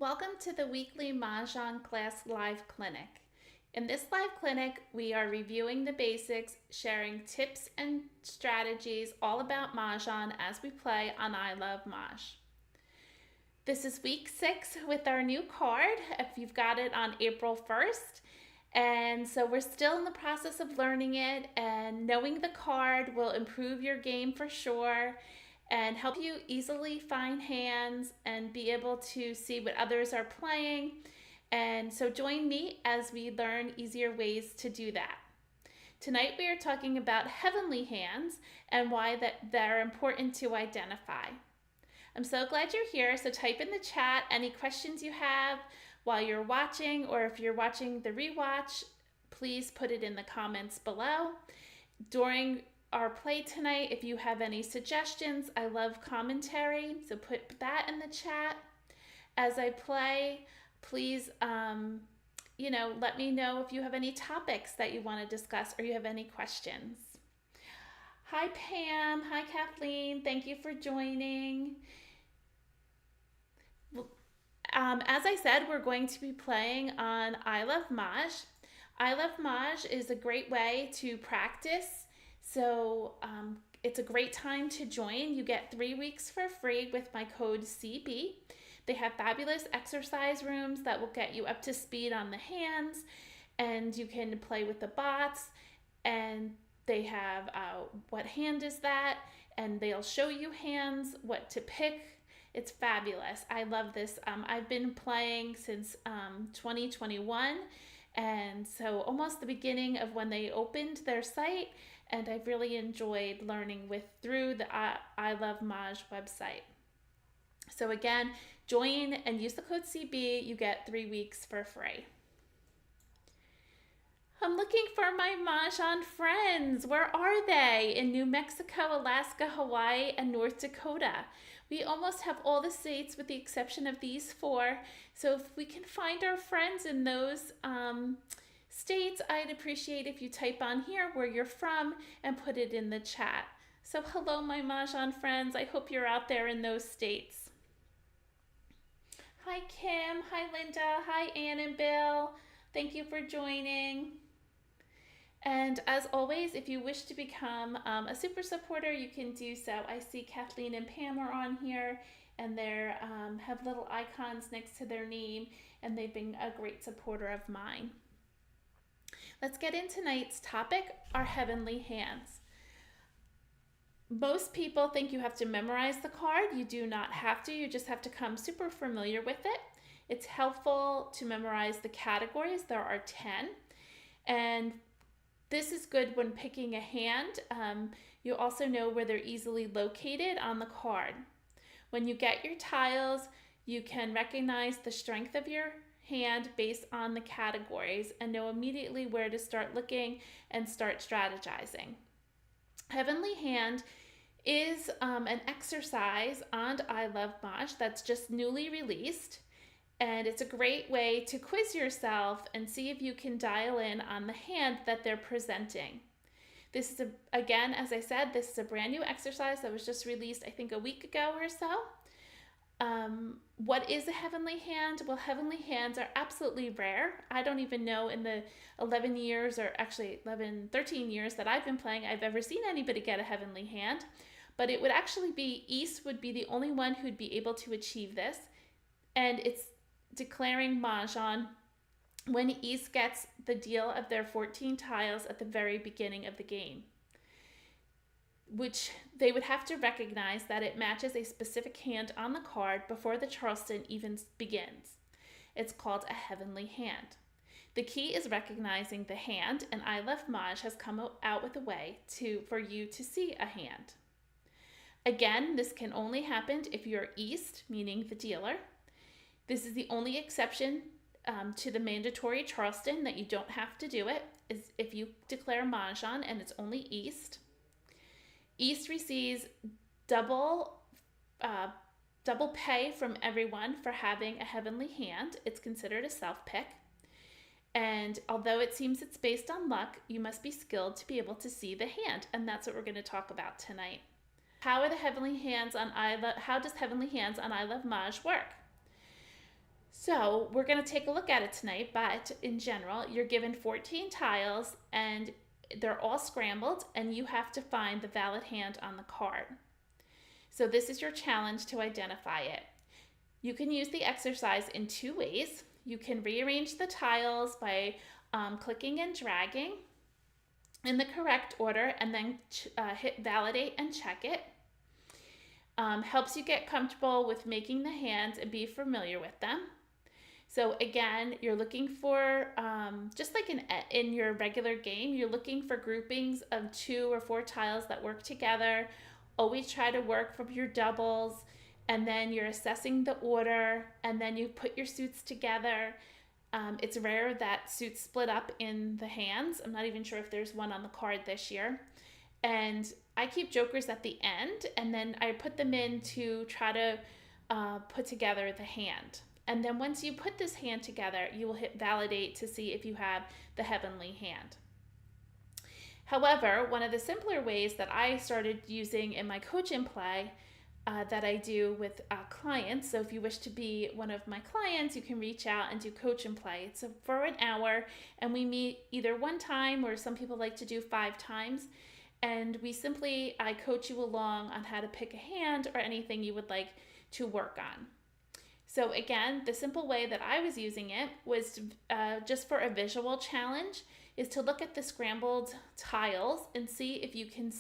Welcome to the weekly Mah Jongg Class live clinic. In this live clinic, we are reviewing the basics, sharing tips and strategies all about Mahjong as we play on ilovemahj. This is week 6 with our new card, if you've got it on April 1st. And so we're still in the process of learning it, and knowing the card will improve your game for sure and help you easily find hands and be able to see what others are playing. And so join me as we learn easier ways to do that. Tonight we are talking about heavenly hands and why they're important to identify. I'm so glad you're here, so type in the chat any questions you have while you're watching, or if you're watching the rewatch, please put it in the comments below. During our play tonight, if you have any suggestions, I love commentary, so put that in the chat. As I play, please, let me know if you have any topics that you want to discuss or you have any questions. Hi Pam, hi Kathleen, thank you for joining. As I said, we're going to be playing on ilovemahj. ilovemahj is a great way to practice, so it's a great time to join. You get 3 weeks for free with my code CB. They have fabulous exercise rooms that will get you up to speed on the hands, and you can play with the bots, and they have what hand is that, and they'll show you hands, what to pick. It's fabulous. I love this. I've been playing since 2021, and so almost the beginning of when they opened their site, and I've really enjoyed learning through the ilovemahj website. So again, join and use the code CB. You get 3 weeks for free. I'm looking for my Mahjong friends. Where are they? In New Mexico, Alaska, Hawaii, and North Dakota. We almost have all the states with the exception of these 4. So if we can find our friends in those states, I'd appreciate if you type on here where you're from and put it in the chat. So hello, my Mahjong friends. I hope you're out there in those states. Hi, Kim. Hi, Linda. Hi, Ann and Bill. Thank you for joining. And as always, if you wish to become a super supporter, you can do so. I see Kathleen and Pam are on here, and they have little icons next to their name, and they've been a great supporter of mine. Let's get into tonight's topic, our heavenly hands. Most people think you have to memorize the card. You do not have to. You just have to come super familiar with it. It's helpful to memorize the categories. There are 10. And this is good when picking a hand. You also know where they're easily located on the card. When you get your tiles, you can recognize the strength of your hand based on the categories and know immediately where to start looking and start strategizing. Heavenly Hand is an exercise on ilovemahj that's just newly released. And it's a great way to quiz yourself and see if you can dial in on the hand that they're presenting. This is, again, as I said, this is a brand new exercise that was just released, I think, a week ago or so. What is a heavenly hand? Well, heavenly hands are absolutely rare. I don't even know in the 13 years that I've been playing, I've ever seen anybody get a heavenly hand. But it would actually be, East would be the only one who'd be able to achieve this. And it's declaring Mahjong when East gets the deal of their 14 tiles at the very beginning of the game, which they would have to recognize that it matches a specific hand on the card before the Charleston even begins. It's called a heavenly hand. The key is recognizing the hand, and ilovemahj has come out with a way for you to see a hand. Again, this can only happen if you're East, meaning the dealer. This is the only exception to the mandatory Charleston that you don't have to do it, is if you declare Mahjong and it's only East. East receives double pay from everyone for having a heavenly hand. It's considered a self-pick. And although it seems it's based on luck, you must be skilled to be able to see the hand, and that's what we're going to talk about tonight. How does Heavenly Hands on ilovemahj work? So we're going to take a look at it tonight, but in general, you're given 14 tiles and they're all scrambled, and you have to find the valid hand on the card. So this is your challenge to identify it. You can use the exercise in two ways. You can rearrange the tiles by clicking and dragging in the correct order and then hit validate and check it. Helps you get comfortable with making the hands and be familiar with them. So again, you're looking for, just like in your regular game, you're looking for groupings of 2 or 4 tiles that work together. Always try to work from your doubles, and then you're assessing the order, and then you put your suits together. It's rare that suits split up in the hands. I'm not even sure if there's one on the card this year. And I keep jokers at the end, and then I put them in to try to put together the hand. And then once you put this hand together, you will hit validate to see if you have the heavenly hand. However, one of the simpler ways that I started using in my coach and play that I do with clients, so if you wish to be one of my clients, you can reach out and do coach and play. It's for an hour, and we meet either one time, or some people like to do 5 times. And I coach you along on how to pick a hand or anything you would like to work on. So again, the simple way that I was using it was just for a visual challenge, is to look at the scrambled tiles and see if you can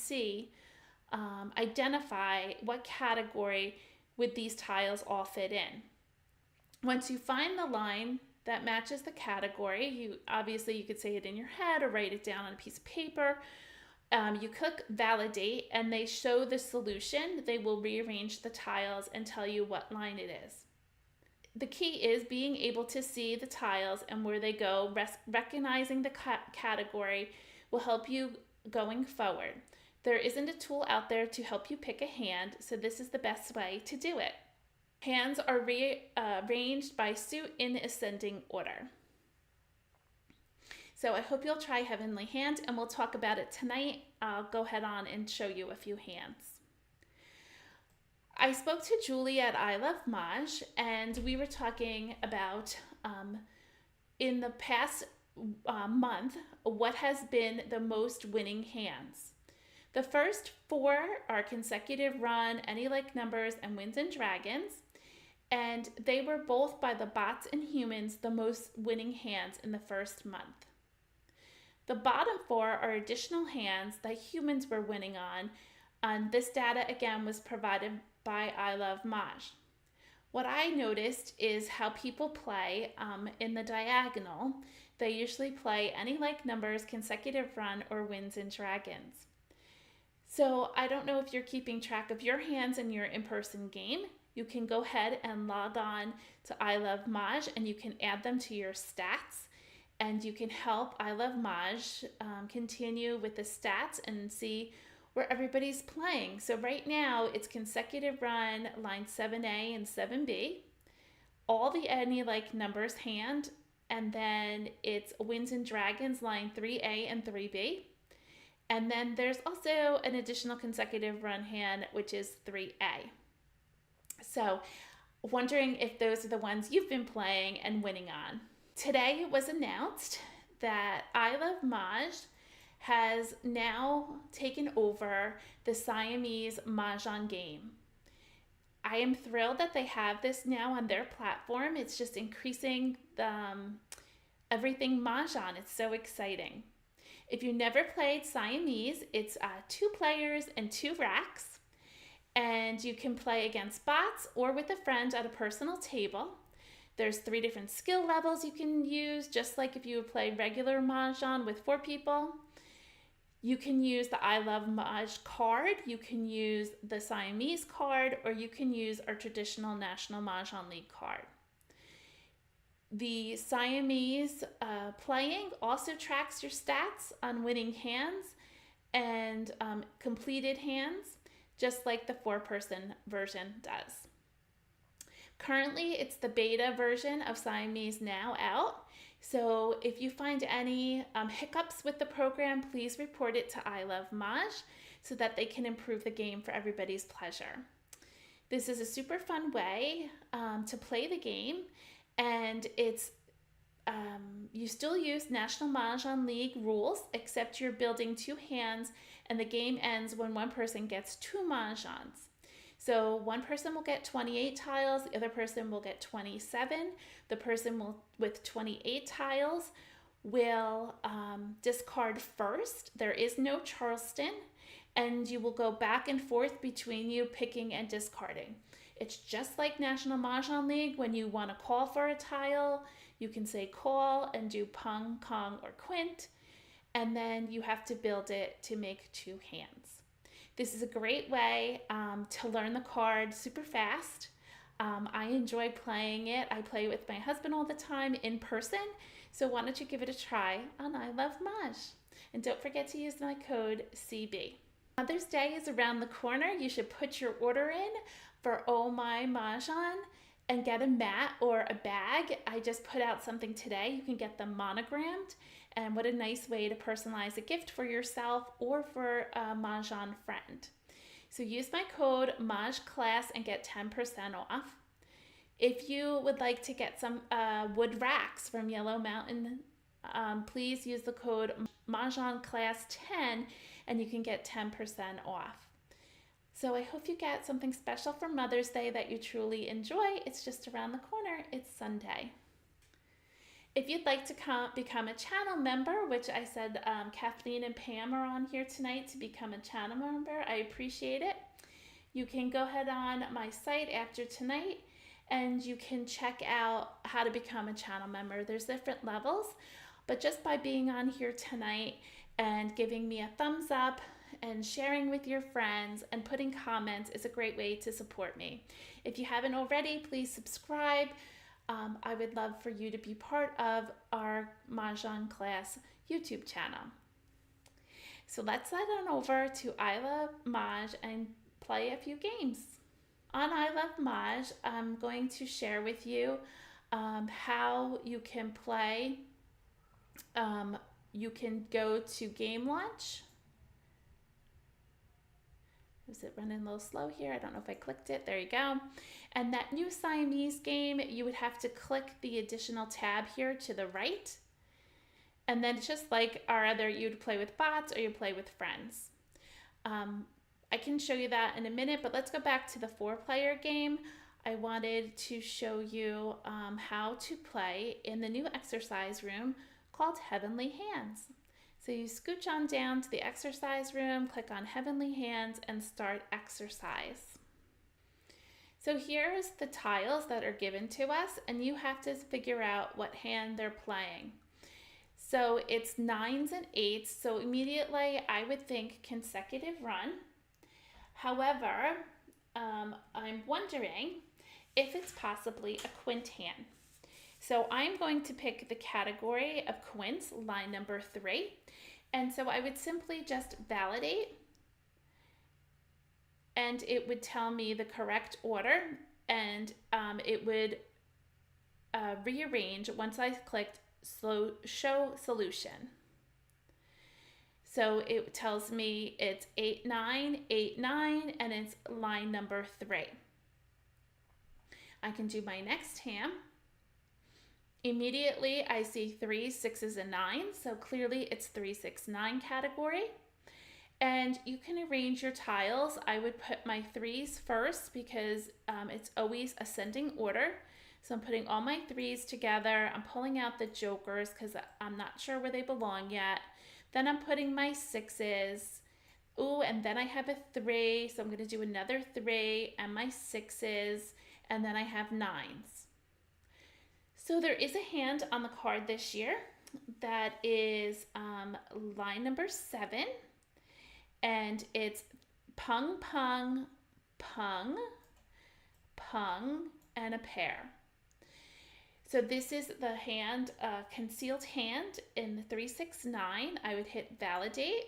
identify what category would these tiles all fit in. Once you find the line that matches the category, you could say it in your head or write it down on a piece of paper. You click validate and they show the solution. They will rearrange the tiles and tell you what line it is. The key is being able to see the tiles and where they go. Recognizing the category will help you going forward. There isn't a tool out there to help you pick a hand, so this is the best way to do it. Hands are rearranged by suit in ascending order. So I hope you'll try Heavenly Hand, and we'll talk about it tonight. I'll go ahead on and show you a few hands. I spoke to Julie at ilovemahj, and we were talking about in the past month what has been the most winning hands. The first 4 are consecutive run, any like numbers, and wins and dragons, and they were both by the bots and humans the most winning hands in the first month. The bottom 4 are additional hands that humans were winning on, and this data again was provided by ilovemahj. What I noticed is how people play in the diagonal. They usually play any like numbers, consecutive run, or wins and dragons. So I don't know if you're keeping track of your hands in your in-person game. You can go ahead and log on to ilovemahj and you can add them to your stats, and you can help ilovemahj continue with the stats and see where everybody's playing. So right now it's consecutive run, line 7A and 7B, all the any like numbers hand, and then it's wins and dragons, line 3A and 3B. And then there's also an additional consecutive run hand, which is 3A. So wondering if those are the ones you've been playing and winning on. Today it was announced that ilovemahj has now taken over the Siamese Mah Jongg game. I am thrilled that they have this now on their platform. It's just increasing everything Mahjong. It's so exciting. If you never played Siamese, it's 2 players and 2 racks, and you can play against bots or with a friend at a personal table. There's 3 different skill levels you can use, just like if you would play regular Mahjong with 4 people. You can use the ilovemahj card, you can use the Siamese card, or you can use our traditional National Mahjong League card. The Siamese playing also tracks your stats on winning hands and completed hands, just like the 4-person version does. Currently, it's the beta version of Siamese now out. So if you find any hiccups with the program, please report it to ilovemahj so that they can improve the game for everybody's pleasure. This is a super fun way to play the game, and and it's you still use National Mahjong League rules, except you're building two hands, and the game ends when one person gets two mahjongs. So one person will get 28 tiles, the other person will get 27. The person with 28 tiles will discard first. There is no Charleston, and you will go back and forth between you picking and discarding. It's just like National Mahjong League. When you want to call for a tile, you can say call and do pung, kong, or quint, and then you have to build it to make two hands. This is a great way to learn the card super fast. I enjoy playing it. I play with my husband all the time in person, so why don't you give it a try on I Love Mahj. And don't forget to use my code CB. Mother's Day is around the corner. You should put your order in for Oh My Mahjong and get a mat or a bag. I just put out something today. You can get them monogrammed, and what a nice way to personalize a gift for yourself or for a Mahjong friend. So use my code Mahj Class and get 10% off. If you would like to get some wood racks from Yellow Mountain, please use the code Mahjong Class 10 and you can get 10% off. So I hope you get something special for Mother's Day that you truly enjoy. It's just around the corner. It's Sunday. If you'd like to become a channel member, which I said Kathleen and Pam are on here tonight to become a channel member, I appreciate it. You can go ahead on my site after tonight and you can check out how to become a channel member. There's different levels, but just by being on here tonight and giving me a thumbs up and sharing with your friends and putting comments is a great way to support me. If you haven't already, please subscribe. I would love for you to be part of our Mahjong Class YouTube channel. So let's head on over to ilovemahj and play a few games. On ilovemahj, I'm going to share with you how you can play. You can go to Game Launch. Is it running a little slow here? I don't know if I clicked it. There you go. And that new Siamese game, you would have to click the additional tab here to the right. And then just like our other, you'd play with bots or you play with friends. I can show you that in a minute, but let's go back to the 4-player game. I wanted to show you how to play in the new exercise room called Heavenly Hands. So you scooch on down to the exercise room, click on Heavenly Hands, and start exercise. So here's the tiles that are given to us, and you have to figure out what hand they're playing. So it's 9s and 8s, so immediately I would think consecutive run. However, I'm wondering if it's possibly a quint hand. So I'm going to pick the category of quints, line number 3. And so I would simply just validate, and it would tell me the correct order, and it would rearrange once I clicked show solution. So it tells me it's 8-9, 8-9, and it's line number 3. I can do my next hand. Immediately I see 3s, 6s, and 9s, so clearly it's 3, 6, 9 category. And you can arrange your tiles. I would put my 3s first because it's always ascending order. So I'm putting all my 3s together. I'm pulling out the jokers because I'm not sure where they belong yet. Then I'm putting my 6s. Ooh, and then I have a 3, so I'm going to do another 3 and my 6s, and then I have 9s. So there is a hand on the card this year that is line number 7, and it's pung, pung, pung, pung, and a pair. So this is the hand, concealed hand in the 3, 6, 9. I would hit validate,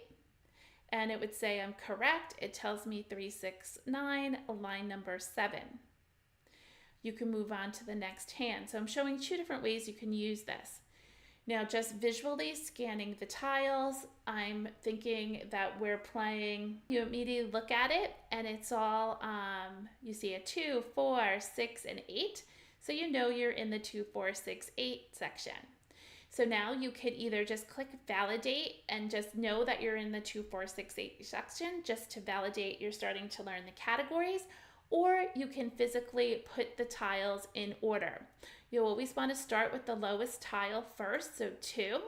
and it would say I'm correct. It tells me 3, 6, 9, line number 7. You can move on to the next hand. So I'm showing 2 different ways you can use this. Now, just visually scanning the tiles, I'm thinking that we're playing, you immediately look at it and it's all, you see a 2, 4, 6, and 8. So you know you're in the 2, 4, 6, 8 section. So now you could either just click validate and just know that you're in the 2, 4, 6, 8 section just to validate you're starting to learn the categories, or you can physically put the tiles in order. You'll always want to start with the lowest tile first, so 2.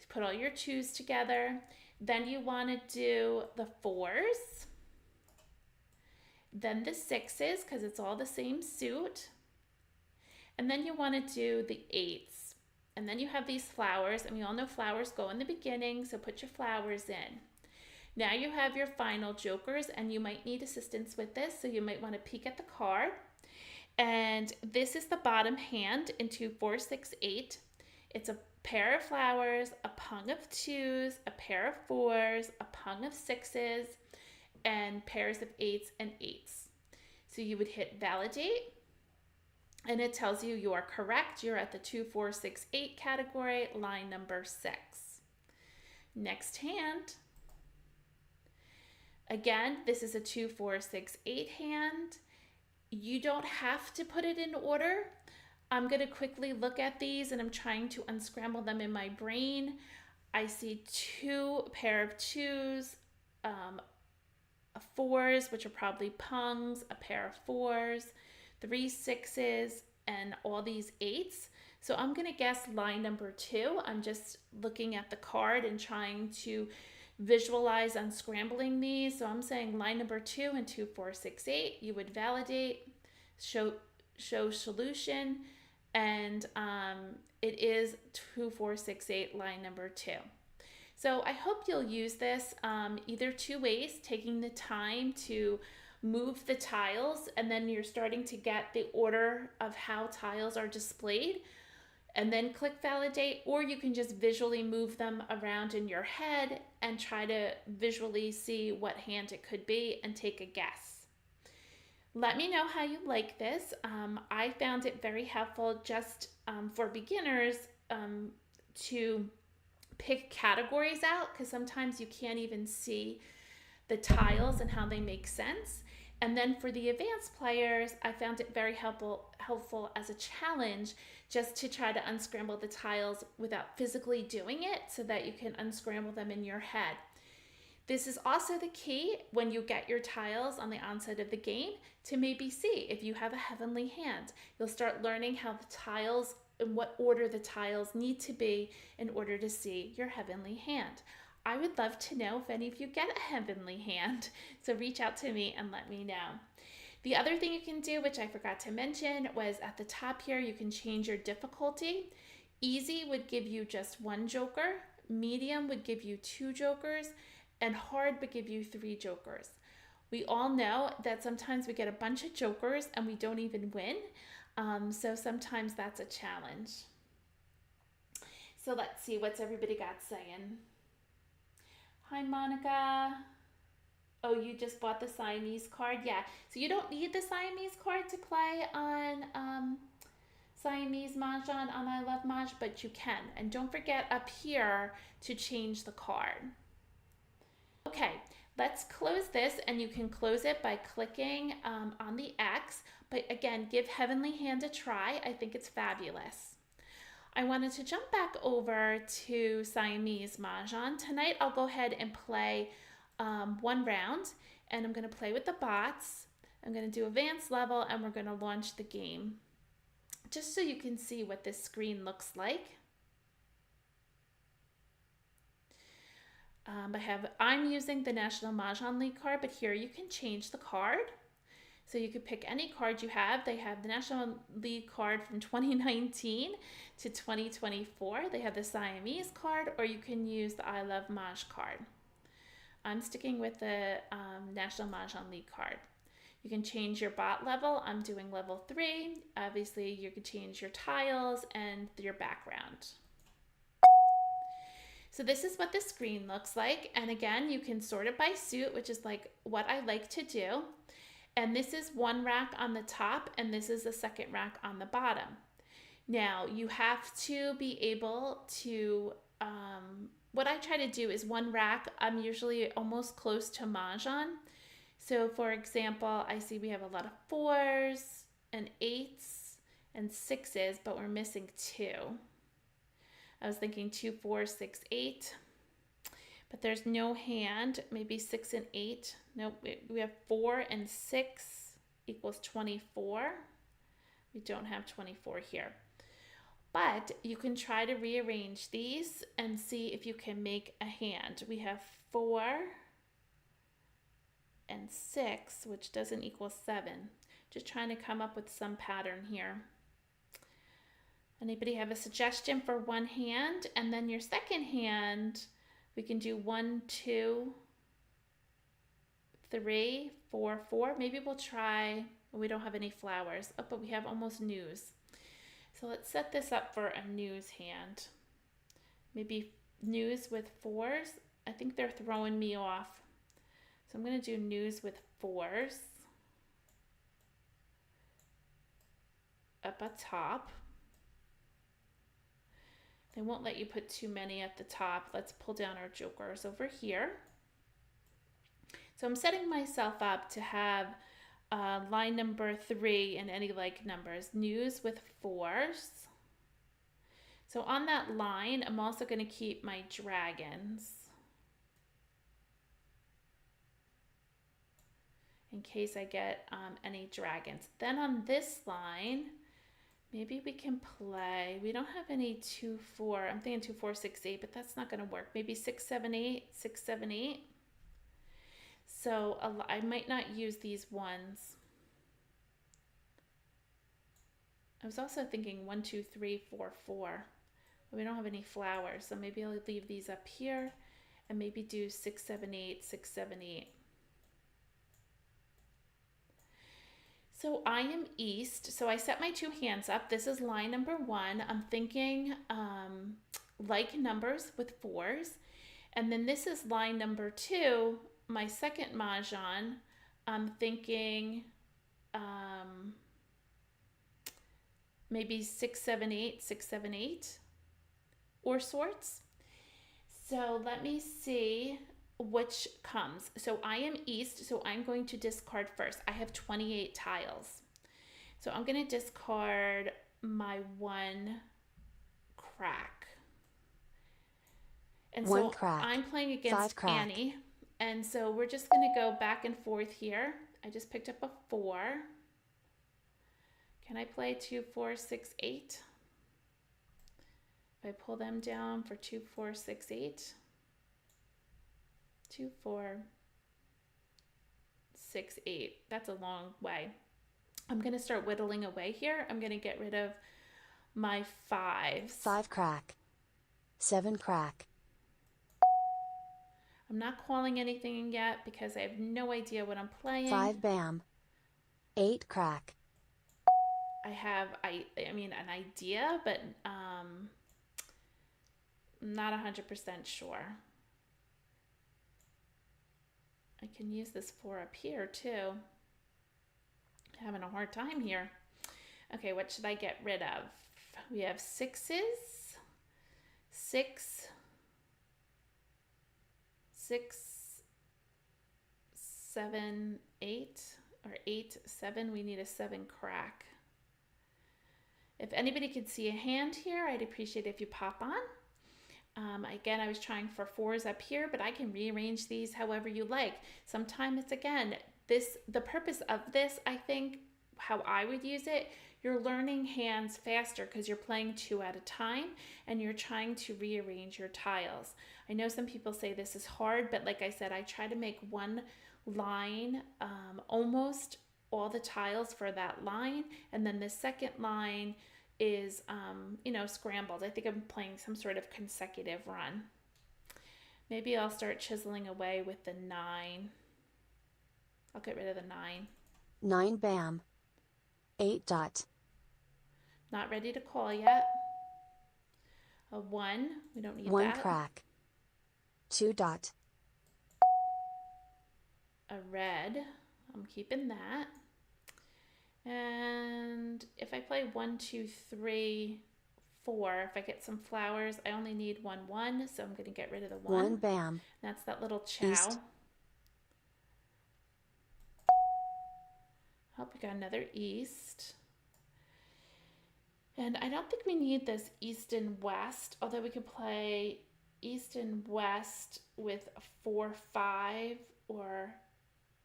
Put all your 2s together. Then you want to do the 4s, then the 6s because it's all the same suit, and then you want to do the 8s. And then you have these flowers, and we all know flowers go in the beginning, so put your flowers in. Now you have your final jokers, and you might need assistance with this, so you might want to peek at the card. And this is the bottom hand in 2, 4, 6, 8. It's a pair of flowers, a pung of 2s, a pair of 4s, a pung of 6s, and pairs of 8s and 8s. So you would hit validate, and it tells you you are correct. You're at the 2, 4, 6, 8 category, line number 6. Next hand. Again, this is a 2, 4, 6, 8 hand. You don't have to put it in order. I'm going to quickly look at these, and I'm trying to unscramble them in my brain. I see a pair of 2s, 4s, which are probably pungs, a pair of 4s, 3 6s, and all these 8s. So I'm going to guess line number 2. I'm just looking at the card and trying to visualize unscrambling these. So I'm saying line number 2 and 2, 4, 6, 8. You would validate, show solution, and it is 2, 4, 6, 8, line number 2. So I hope you'll use this either 2 ways, taking the time to move the tiles, and then you're starting to get the order of how tiles are displayed, and then click validate, or you can just visually move them around in your head and try to visually see what hand it could be and take a guess. Let me know how you like this. I found it very helpful just for beginners to pick categories out, because sometimes you can't even see the tiles and how they make sense. And then for the advanced players, I found it very helpful as a challenge just to try to unscramble the tiles without physically doing it, so that you can unscramble them in your head. This is also the key when you get your tiles on the onset of the game to maybe see if you have a heavenly hand. You'll start learning how the tiles, in what order the tiles need to be in order to see your heavenly hand. I would love to know if any of you get a heavenly hand, so reach out to me and let me know. The other thing you can do, which I forgot to mention, was at the top here, you can change your difficulty. Easy would give you just 1 joker, medium would give you 2 jokers, and hard would give you 3 jokers. We all know that sometimes we get a bunch of jokers and we don't even win, so sometimes that's a challenge. So let's see, what's everybody got saying? Hi, Monica. Oh, you just bought the Siamese card? Yeah. So you don't need the Siamese card to play on Siamese Mah Jongg on I Love Mahj, but you can. And don't forget up here to change the card. Okay, let's close this, and you can close it by clicking on the X. But again, give Heavenly Hand a try. I think it's fabulous. I wanted to jump back over to Siamese Mah Jongg. Tonight I'll go ahead and play 1 round, and I'm going to play with the bots. I'm going to do advanced level, and we're going to launch the game, just so you can see what this screen looks like. I'm using the National Mahjong League card, but here you can change the card. So you could pick any card you have. They have the National League card from 2019 to 2024. They have the Siamese card, or you can use the I Love Mahj card. I'm sticking with the National Mahjong League card. You can change your bot level. I'm doing level 3. Obviously, you can change your tiles and your background. So this is what the screen looks like. And again, you can sort it by suit, which is like what I like to do. And this is 1 rack on the top, and this is the 2nd rack on the bottom. Now, you have to be able to, what I try to do is 1 rack, I'm usually almost close to Mahjong. So for example, I see we have a lot of 4s and 8s and sixes, but we're missing 2. I was thinking 2, 4, 6, 8, but there's no hand. Maybe 6 and 8. Nope, we have 4 and 6 equals 24. We don't have 24 here. But you can try to rearrange these and see if you can make a hand. We have 4 and 6, which doesn't equal 7. Just trying to come up with some pattern here. Anybody have a suggestion for one hand? And then your second hand, we can do 1, 2, 3, 4, 4. Maybe we'll try, we don't have any flowers. Oh, but we have almost news. So let's set this up for a news hand. Maybe news with 4s. I think they're throwing me off. So I'm going to do news with 4s up at top. They won't let you put too many at the top. Let's pull down our jokers over here. So I'm setting myself up to have line number 3 and any like numbers. News with 4s. So on that line, I'm also going to keep my dragons in case I get any dragons. Then on this line, maybe we can play, we don't have any 2, 4. I'm thinking 2, 4, 6, 8, but that's not going to work. Maybe 6, 7, 8, 6, 7, 8. So I might not use these ones. I was also thinking 1, 2, 3, 4, 4. But we don't have any flowers, so maybe I'll leave these up here and maybe do 6, 7, 8, 6, 7, 8. So I am east, so I set my 2 hands up. This is line number 1. I'm thinking like numbers with 4s. And then this is line number 2, my second Mahjong. I'm thinking maybe 6, 7, 8, 6, 7, 8 or sorts. So let me see which comes. So I am east, so I'm going to discard first. I have 28 tiles. So I'm going to discard my 1 crack. And so I'm playing against Annie. And so we're just going to go back and forth here. I just picked up a 4. Can I play 2, 4, 6, 8? If I pull them down for 2, 4, 6, 8. 2, 4, 6, 8. That's a long way. I'm going to start whittling away here. I'm going to get rid of my 5s. 5 crack. 7 crack. I'm not calling anything yet because I have no idea what I'm playing. 5 bam. 8 crack. I have, I mean, an idea, but I'm not 100% sure. I can use this 4 up here too. Having a hard time here. Okay, what should I get rid of? We have 6s. 6, 6, 7, 8, or 8, 7. We need a 7 crack. If anybody could see a hand here, I'd appreciate it if you pop on. Again, I was trying for 4s up here, but I can rearrange these however you like. Sometimes it's, again, the purpose of this, I think, how I would use it, you're learning hands faster because you're playing 2 at a time and you're trying to rearrange your tiles. I know some people say this is hard, but like I said, I try to make one line almost all the tiles for that line, and then the second line is, scrambled. I think I'm playing some sort of consecutive run. Maybe I'll start chiseling away with the 9. I'll get rid of the 9. 9 bam. 8 dot. Not ready to call yet. A 1. We don't need 1 that. 1 crack. 2 dot. A red. I'm keeping that. And if I play 1, 2, 3, 4, if I get some flowers, I only need 1, 1, so I'm going to get rid of the 1. 1 bam. That's that little chow. East. Oh, we got another east. And I don't think we need this east and west, although we could play east and west with a 4-5, or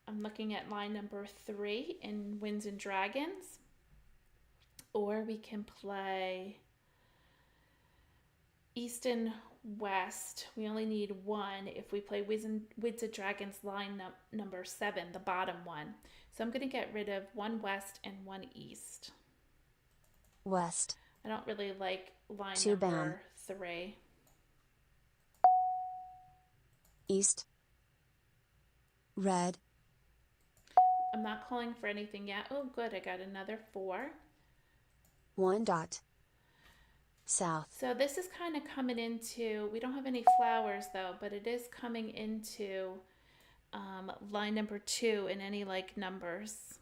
I'm looking at line number 3 in Winds and Dragons. Or we can play east and west. We only need 1 if we play Winds and Dragons line number 7, the bottom one. So I'm going to get rid of 1 west and 1 east. West. I don't really like line 2 number bam. 3. East. Red. I'm not calling for anything yet. Oh, good. I got another 4. 1 dot. South. So this is kind of coming into, we don't have any flowers though, but it is coming into line number 2 in any like numbers.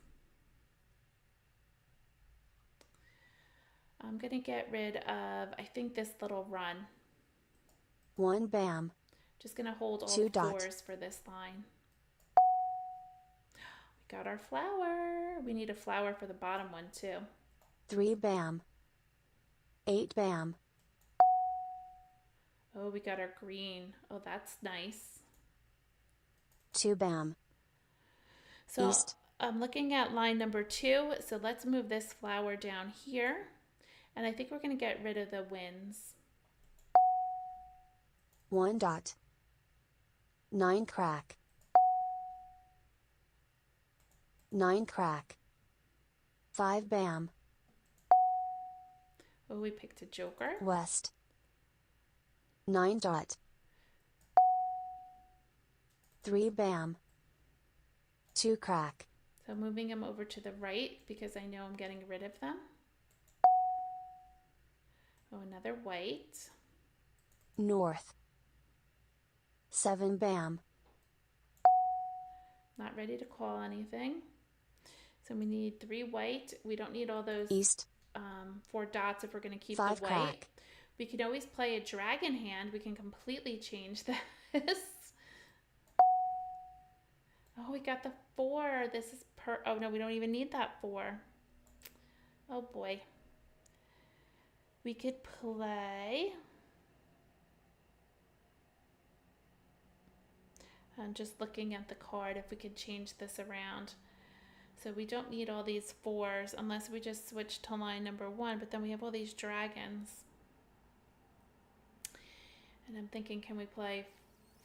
I'm going to get rid of, I think, this little run. 1 bam. Just going to hold all 2 the dot. 4s for this line. We got our flower. We need a flower for the bottom one too. 3 bam. 8 bam. Oh, we got our green. Oh, that's nice. 2 bam. So East. I'm looking at line number 2. So let's move this flower down here. And I think we're going to get rid of the winds. 1 dot. 9 crack. 9 crack. 5 bam. Oh, we picked a joker. West. 9 dot. 3 bam. 2 crack. So moving them over to the right because I know I'm getting rid of them. Oh, another white. North. 7 bam. Not ready to call anything. So we need 3 white. We don't need all those East. 4 dots if we're going to keep 5 the white. crack. We can always play a dragon hand. We can completely change this. Oh, we got the 4. This is oh no, we don't even need that 4. Oh boy. We could play. I'm just looking at the card if we could change this around. So we don't need all these 4s unless we just switch to line number 1, but then we have all these dragons. And I'm thinking, can we play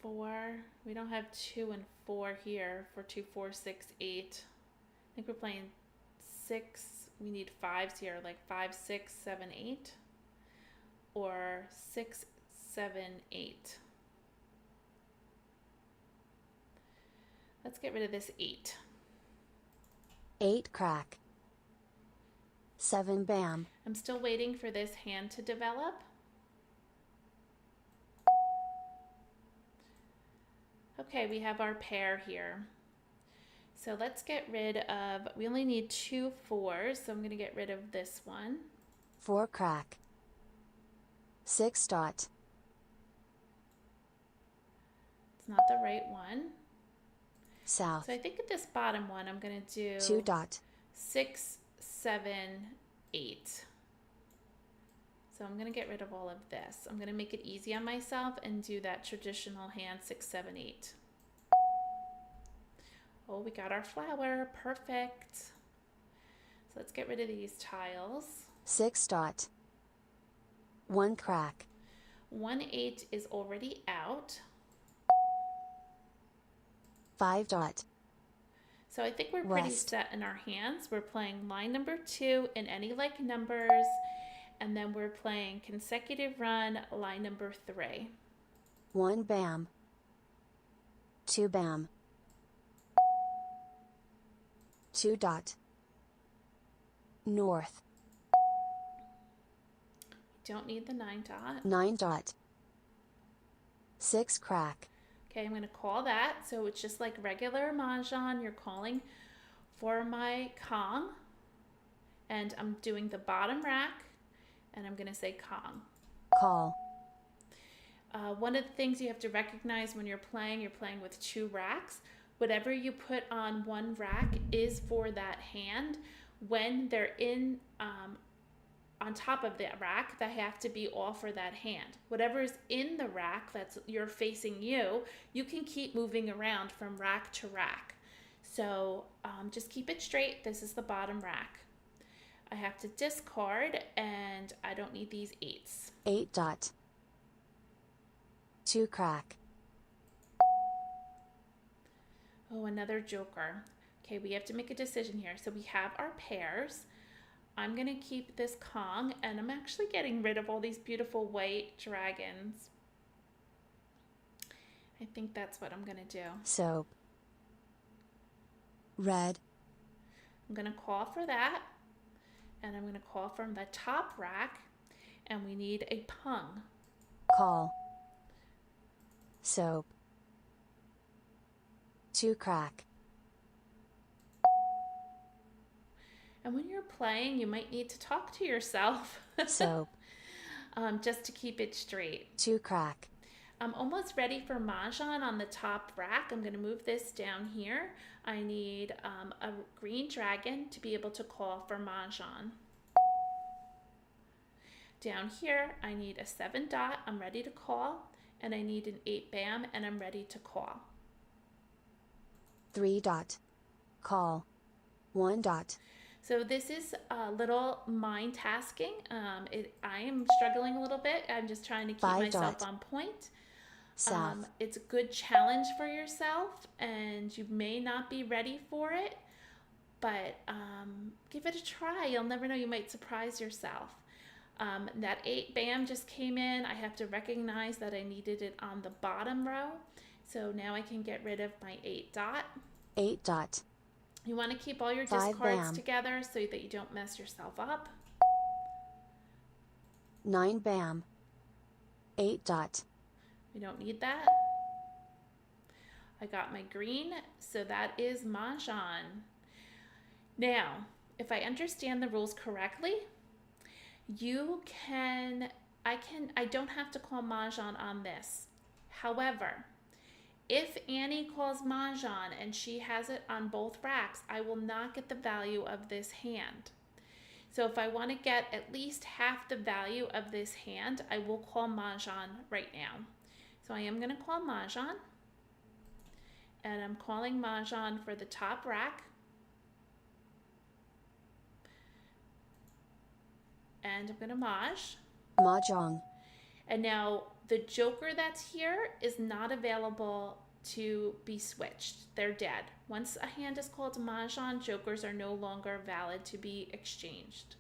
4? We don't have 2 and 4 here for 2, 4, 6, 8. I think we're playing 6. We need 5s here, like 5, 6, 7, 8. Or 6, 7, 8. Let's get rid of this 8. 8 crack. 7 bam. I'm still waiting for this hand to develop. Okay, we have our pair here. So let's get rid of, we only need 2 4s, so I'm going to get rid of this one. 4 crack. 6 dot. It's not the right one. South. So I think at this bottom one, I'm going to do 2 dot. 6, 7, 8. So I'm going to get rid of all of this. I'm going to make it easy on myself and do that traditional hand 6, 7, 8. Oh, we got our flower. Perfect. So let's get rid of these tiles. 6 dot. 1 crack. 1, 8 is already out. 5 dot. So I think we're pretty West. set in our hands. We're playing line number 2 in any like numbers, and then we're playing consecutive run line number 3. 1 bam. 2 bam. 2 dot. North. Don't need the 9 dot. 9 dot. 6 crack. Okay, I'm going to call that. So it's just like regular Mahjong. You're calling for my Kong, and I'm doing the bottom rack, and I'm going to say Kong. Call. One of the things you have to recognize when you're playing with 2 racks. Whatever you put on one rack is for that hand. When they're in on top of the rack that have to be all for that hand. Whatever is in the rack that's you're facing you, you can keep moving around from rack to rack. So just keep it straight. This is the bottom rack. I have to discard, and I don't need these 8s. 8 dot. 2 crack. Oh, another joker. Okay, we have to make a decision here. So we have our pairs. I'm going to keep this Kong, and I'm actually getting rid of all these beautiful white dragons. I think that's what I'm going to do. Soap. Red. I'm going to call for that, and I'm going to call from the top rack, and we need a pung. Call. Soap. 2 crack. And when you're playing, you might need to talk to yourself. Soap. Just to keep it straight. 2 crack. I'm almost ready for Mahjong on the top rack. I'm going to move this down here. I need a green dragon to be able to call for Mahjong. Down here, I need a 7 dot. I'm ready to call. And I need an 8 bam, and I'm ready to call. 3 dot. Call. 1 dot. So this is a little mind tasking. I am struggling a little bit. I'm just trying to keep 5 myself dot. on point. South. It's a good challenge for yourself, and you may not be ready for it, but give it a try. You'll never know. You might surprise yourself. That 8 bam just came in. I have to recognize that I needed it on the bottom row. So now I can get rid of my 8 dot. 8 dot. You want to keep all your 5 discards bam. together so that you don't mess yourself up. 9 bam. 8 dot. We don't need that. I got my green, so that is Mahjong. Now, if I understand the rules correctly, I don't have to call Mahjong on this. However, if Annie calls Mahjong and she has it on both racks, I will not get the value of this hand. So if I want to get at least half the value of this hand, I will call Mahjong right now. So I am going to call Mahjong, and I'm calling Mahjong for the top rack. And I'm going to Mahj. Mah Jongg. And now the joker that's here is not available to be switched. They're dead. Once a hand is called Mahjong, jokers are no longer valid to be exchanged.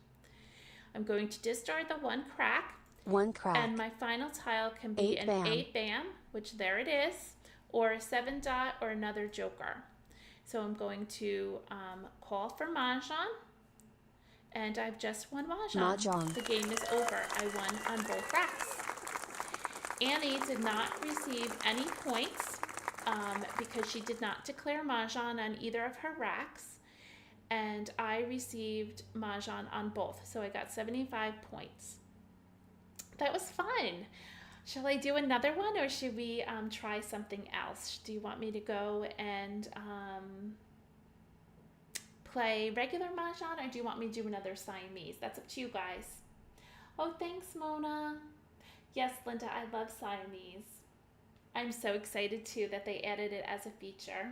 I'm going to discard the 1 crack. 1 crack. And my final tile can be 8 an bam. 8 bam, which there it is, or a 7 dot or another joker. So I'm going to call for Mahjong. And I've just won Mahjong. Mahjong. The game is over. I won on both racks. Annie did not receive any points because she did not declare Mahjong on either of her racks. And I received Mahjong on both. So I got 75 points. That was fun. Shall I do another one, or should we try something else? Do you want me to go and play regular Mahjong, or do you want me to do another Siamese? That's up to you guys. Oh, thanks, Mona. Yes, Linda, I love Siamese. I'm so excited too that they added it as a feature.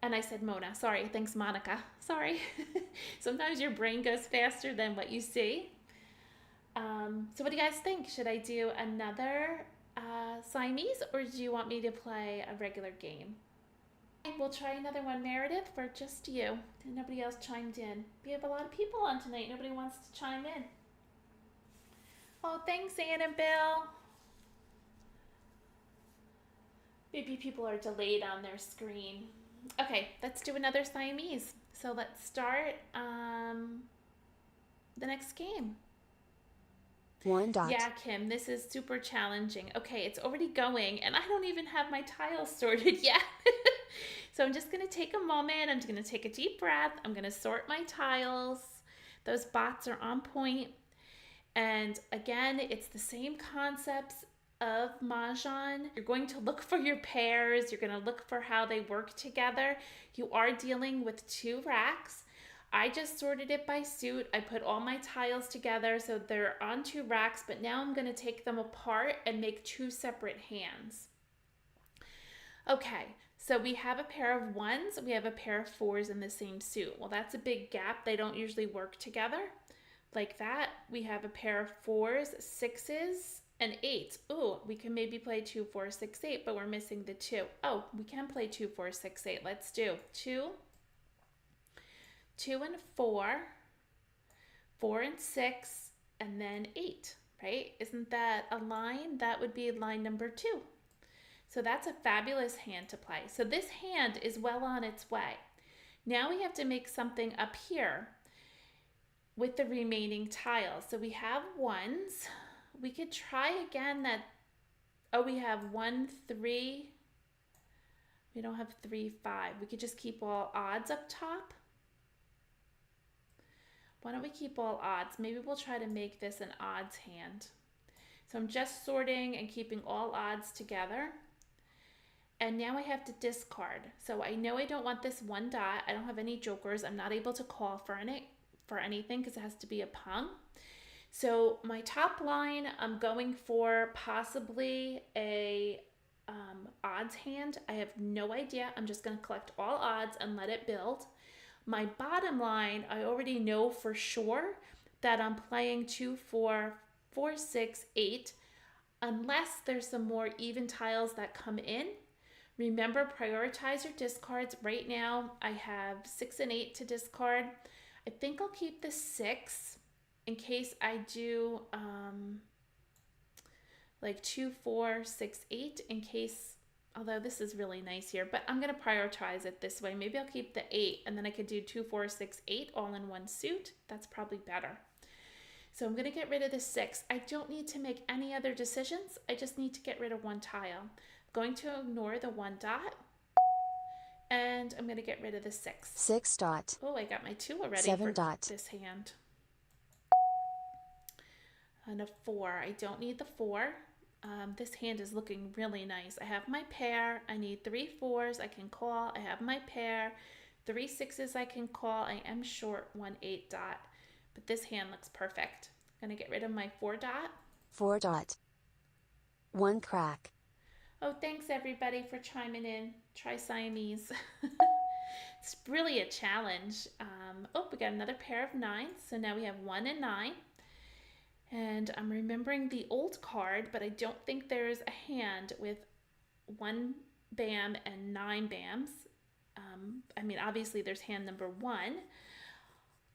And I said Mona, sorry, thanks Monica, sorry. Sometimes your brain goes faster than what you see. So what do you guys think? Should I do another Siamese, or do you want me to play a regular game? We'll try another one, Meredith, for just you. Nobody else chimed in. We have a lot of people on tonight. Nobody wants to chime in. Oh, thanks, Ann and Bill. Maybe people are delayed on their screen. Okay, let's do another Siamese. So let's start the next game. 1 dot. Yeah, Kim, this is super challenging. Okay, it's already going, and I don't even have my tiles sorted yet. So I'm just going to take a moment. I'm just going to take a deep breath. I'm going to sort my tiles. Those bots are on point. And again, it's the same concepts of Mahjong. You're going to look for your pairs. You're going to look for how they work together. You are dealing with 2 racks. I just sorted it by suit. I put all my tiles together so they're on 2 racks, but now I'm going to take them apart and make 2 separate hands. Okay, so we have a pair of 1s, we have a pair of 4s in the same suit. Well, that's a big gap. They don't usually work together like that. We have a pair of 4s, 6s, and 8s. Ooh, we can maybe play 2, 4, 6, 8, but we're missing the 2. Oh, we can play 2, 4, 6, 8. Let's do 2, 2 and 4, 4 and 6, and then 8, right? Isn't that a line? That would be line number 2. So that's a fabulous hand to play. So this hand is well on its way. Now we have to make something up here with the remaining tiles. So we have 1s. We could try again that, oh, we have 1, 3. We don't have 3, 5. We could just keep all odds up top. Why don't we keep all odds? Maybe we'll try to make this an odds hand. So I'm just sorting and keeping all odds together. And now I have to discard. So I know I don't want this 1 dot. I don't have any jokers. I'm not able to call for anything because it has to be a pung. So my top line, I'm going for possibly a odds hand. I have no idea. I'm just going to collect all odds and let it build. My bottom line, I already know for sure that I'm playing 2, 4, 4, 6, 8, unless there's some more even tiles that come in. Remember, prioritize your discards. Right now, I have 6 and 8 to discard. I think I'll keep the 6 in case I do like 2, 4, 6, 8 in case, although this is really nice here, but I'm going to prioritize it this way. Maybe I'll keep the 8 and then I could do 2, 4, 6, 8 all in one suit. That's probably better. So I'm going to get rid of the 6. I don't need to make any other decisions. I just need to get rid of 1 tile. I'm going to ignore the 1 dot and I'm going to get rid of the 6. 6 dot. Oh, I got my 2 already 7 for dot. this hand. And a 4. I don't need the 4. This hand is looking really nice. I have my pair. I need 3 4s I can call. I have my pair. 3 6s I can call. I am short 1 8 dot. But this hand looks perfect. I'm going to get rid of my 4 dot. 4 dot. 1 crack. Oh, thanks everybody for chiming in. Try Siamese. It's really a challenge. Oh, we got another pair of 9s. So now we have 1 and 9. And I'm remembering the old card, but I don't think there's a hand with 1 bam and 9 bams. I mean, obviously there's hand number 1,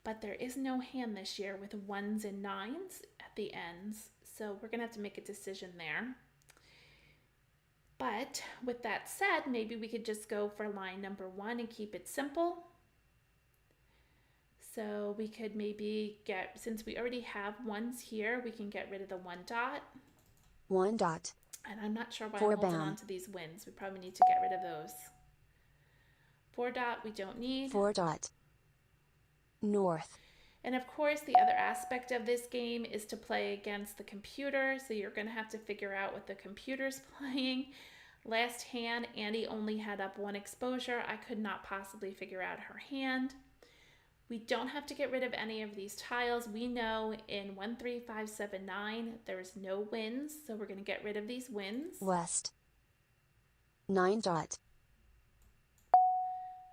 but there is no hand this year with 1s and 9s at the ends. So we're going to have to make a decision there. But with that said, maybe we could just go for line number 1 and keep it simple. So we could maybe get, since we already have 1s here, we can get rid of the 1 dot. 1 dot. And I'm not sure why 4 I'm holding bam. on to these wins. We probably need to get rid of those. 4 dot we don't need. 4 dot. North. And of course, the other aspect of this game is to play against the computer. So you're going to have to figure out what the computer's playing. Last hand, Annie only had up 1 exposure. I could not possibly figure out her hand. We don't have to get rid of any of these tiles. We know in 1, 3, 5, 7, 9, there's no wins. So we're going to get rid of these wins. West. 9 dot.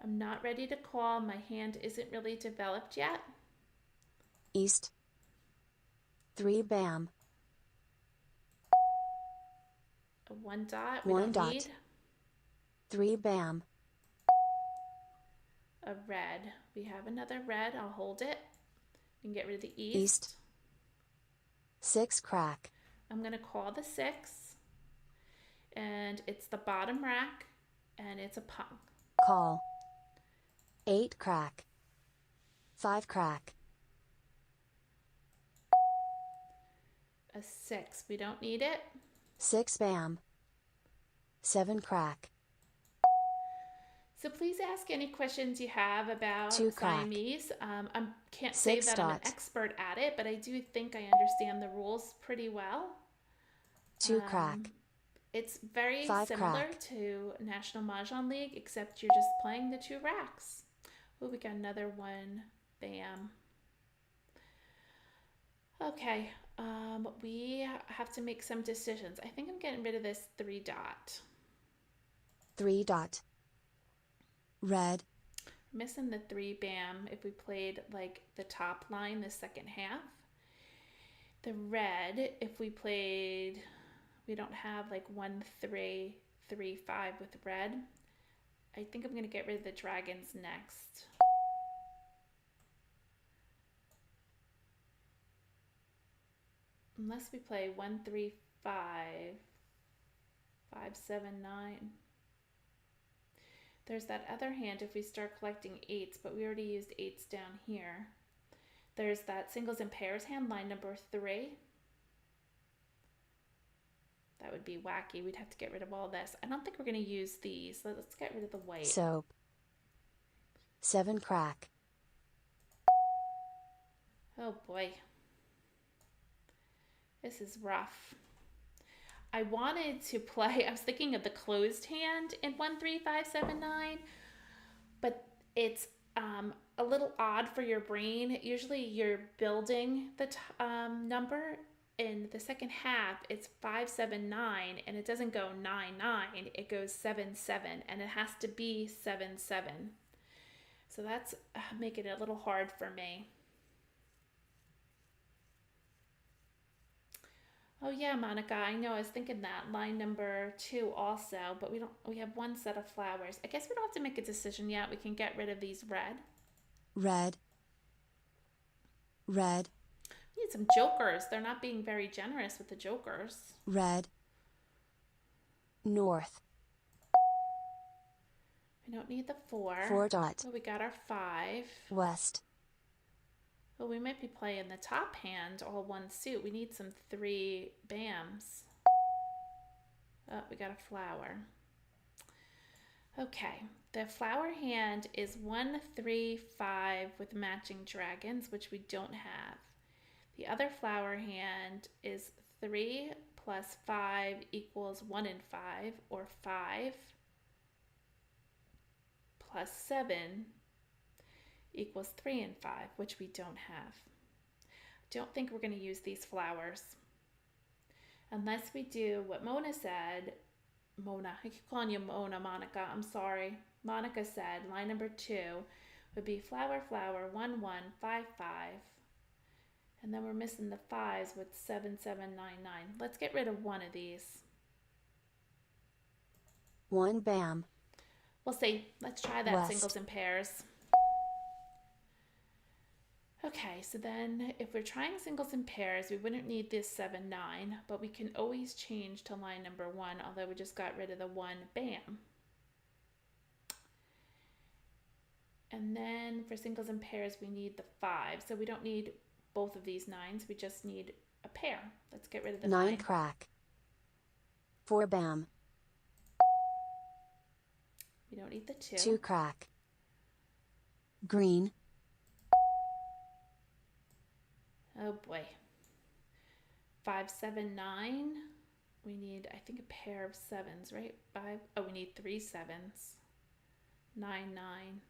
I'm not ready to call. My hand isn't really developed yet. East. 3 bam. A 1 dot. 1 dot. Need. 3 bam. A red. We have another red. I'll hold it. We can get rid of the east. East. 6 crack. I'm going to call the 6. And it's the bottom rack. And it's a punk. Call. 8 crack. 5 crack. A 6. We don't need it. 6 bam. 7 crack. So please ask any questions you have about 2 crack. Siamese. I can't say 6 that I'm an dot. expert at it, but I do think I understand the rules pretty well. 2 crack. It's very 5 similar crack. to National Mahjong League, except you're just playing the 2 racks. Oh, we got another 1 bam. Okay, we have to make some decisions. I think I'm getting rid of this 3 dot. 3 dot. Red. Missing the 3 bam if we played like the top line, the second half. The red, if we played, we don't have like 1 3 3 5 with red. I think I'm going to get rid of the dragons next. Unless we play 1 3 5 5 7 9. There's that other hand if we start collecting 8s, but we already used 8s down here. There's that singles and pairs hand, line number 3. That would be wacky. We'd have to get rid of all this. I don't think we're going to use these. So let's get rid of the white. Soap. 7 crack. Oh boy. This is rough. I wanted to play, I was thinking of the closed hand in 1 3 5 7 9, but it's a little odd for your brain. Usually you're building the number. In the second half, it's 5 7 9, and it doesn't go 9 9. It goes 7 7, and it has to be 7 7. So that's making it a little hard for me. Oh yeah, Monica, I know. I was thinking that line number 2 also, but we have 1 set of flowers. I guess we don't have to make a decision yet. We can get rid of these red. Red. Red. We need some jokers. They're not being very generous with the jokers. Red. North. We don't need the 4. 4 dot. Oh, we got our 5. West. Well, we might be playing the top hand, all 1 suit. We need some 3 bams. Oh, we got a flower. Okay, the flower hand is 1 3 5 with matching dragons, which we don't have. The other flower hand is 3 plus 5 equals 1 and 5, or 5 plus 7 equals 3 and 5, which we don't have. Don't think we're going to use these flowers. Unless we do what Mona said. Mona, I keep calling you Mona, Monica, I'm sorry. Monica said line number 2 would be flower, flower, 1 1 5 5. And then we're missing the 5s with 7 7 9 9. Let's get rid of one of these. 1 bam. We'll see. Let's try that West. singles and pairs. Okay, so then if we're trying singles and pairs, we wouldn't need this 7 9, but we can always change to line number 1, although we just got rid of the 1 bam. And then for singles and pairs, we need the 5. So we don't need both of these 9s, we just need a pair. Let's get rid of the 9 crack. 4 bam. We don't need the 2. 2 crack. Green. Oh boy. 5 7 9. We need, I think, a pair of 7s, right? 5. Oh, we need 3 7s. 9 9.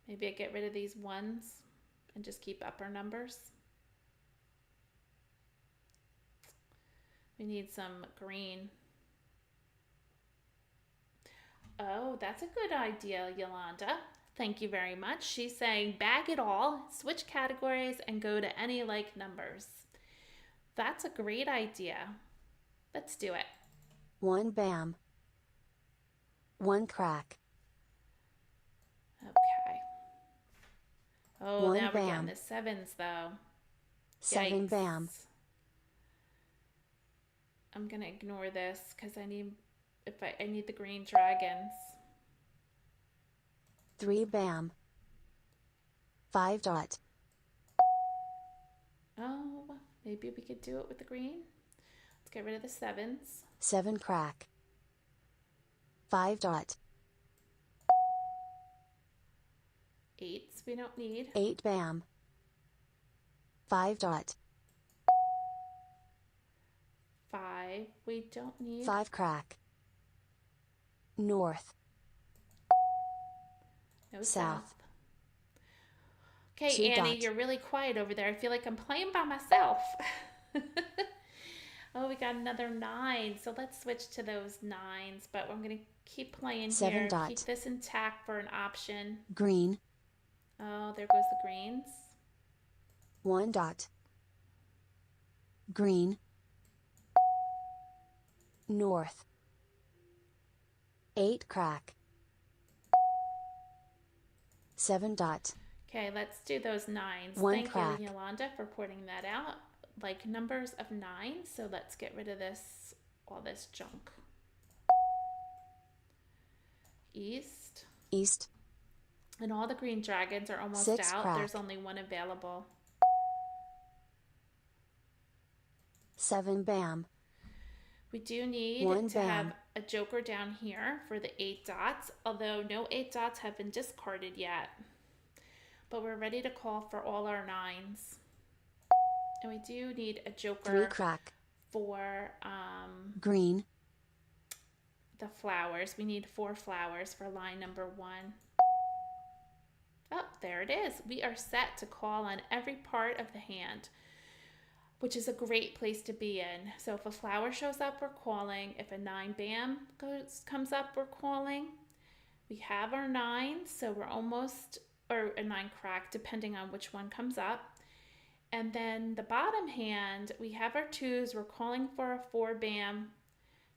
Maybe I get rid of these 1s and just keep upper numbers. We need some green. Oh, that's a good idea, Yolanda. Thank you very much. She's saying bag it all, switch categories, and go to any like numbers. That's a great idea. Let's do it. 1 bam. 1 crack. Okay. Oh, 1 now we're bam. getting the 7s though. 7 Yikes. bam. I'm gonna ignore this because I need the green dragons. 3 bam. 5 dot. Oh, maybe we could do it with the green. Let's get rid of the 7s. 7 crack. 5 dot. 8s we don't need. 8 bam. 5 dot. 5 we don't need. 5 crack. North. No South. Okay, 2 Annie, dot. you're really quiet over there. I feel like I'm playing by myself. Oh, we got another 9. So let's switch to those 9s, but I'm going to keep playing 7 here. Keep dot. this intact for an option. Green. Oh, there goes the greens. 1 dot. Green. North. 8 crack. 7 dot. Okay, let's do those 9s. 1 Thank crack. you, Yolanda, for pointing that out. Like numbers of 9. So let's get rid of this, all this junk. East. East. And all the green dragons are almost 6 out. crack. There's only one available. 7 bam. We do need 1 to have bam. a joker down here for the 8 dots, although no 8 dots have been discarded yet. But we're ready to call for all our 9s. And we do need a joker 3 crack. for Green. the flowers. We need 4 flowers for line number 1. Oh, there it is. We are set to call on every part of the hand, which is a great place to be in. So if a flower shows up, we're calling. If a 9 bam comes up, we're calling. We have our 9s, so we're almost, or a 9 crack, depending on which one comes up. And then the bottom hand, we have our 2s. We're calling for a 4 bam.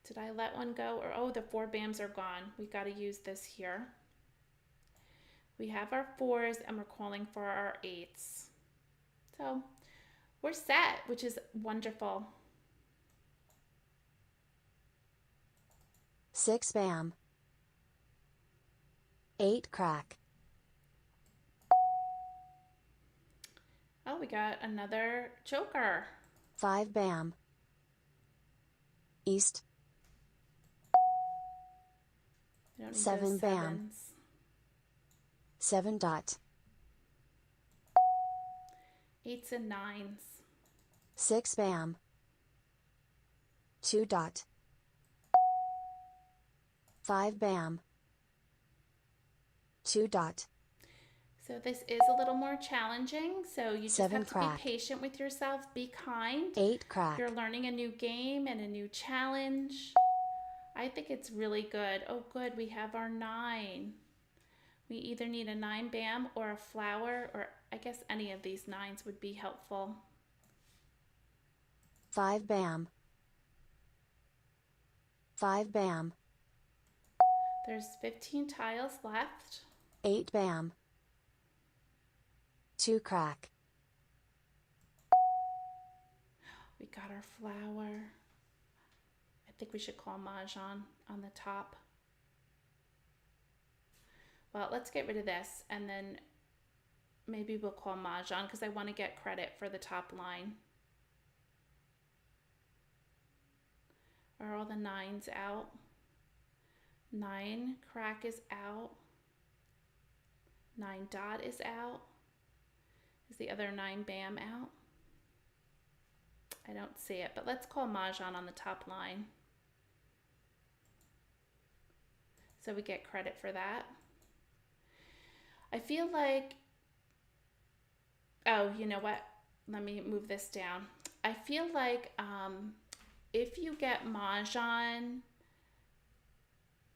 Did I let one go? Or oh, the 4 bams are gone. We got to use this here. We have our 4s and we're calling for our 8s. So we're set, which is wonderful. 6 bam. 8 crack. Oh, we got another joker. 5 bam. East. We don't need 7 those bam. 7s. 7 dot. 8s and 9s. 6 bam. 2 dot. 5 bam. 2 dot. So this is a little more challenging. So you just 7 have to crack. be patient with yourself. Be kind. 8 crack. You're learning a new game and a new challenge. I think it's really good. Oh, good. We have our 9. We either need a 9 bam or a flower, or I guess any of these 9s would be helpful. 5 bam. 5 bam. There's 15 tiles left. 8 bam. 2 crack. We got our flower. I think we should call Mahj on the top. Well, let's get rid of this and then maybe we'll call Mahj because I want to get credit for the top line. Are all the 9s out? 9 crack is out. 9 dot is out. Is the other 9 bam out? I don't see it, but let's call Mahj on the top line. So we get credit for that. I feel like, oh, you know what? Let me move this down. I feel like if you get Mahj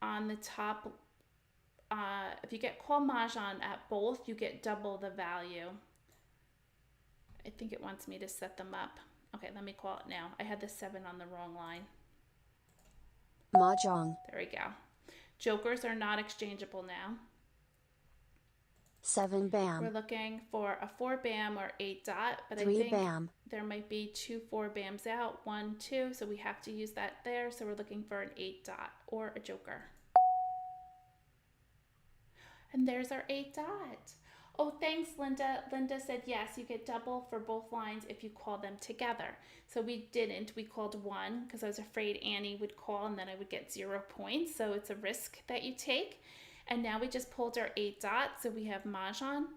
on the top, if you get call Mahj at both, you get double the value. I think it wants me to set them up. Okay, let me call it now. I had the 7 on the wrong line. Mahjong. There we go. Jokers are not exchangeable now. 7 bam. We're looking for a 4 bam or 8 dot, but 3 I think bam. there might be 2 4 bams out, 1 2, so we have to use that there. So we're looking for an 8 dot or a joker. And there's our 8 dot. Oh, thanks, Linda. Linda said yes, you get double for both lines if you call them together. So we didn't. We called 1 because I was afraid Annie would call and then I would get 0 points. So it's a risk that you take. And now we just pulled our 8 dot. So we have Mahjong.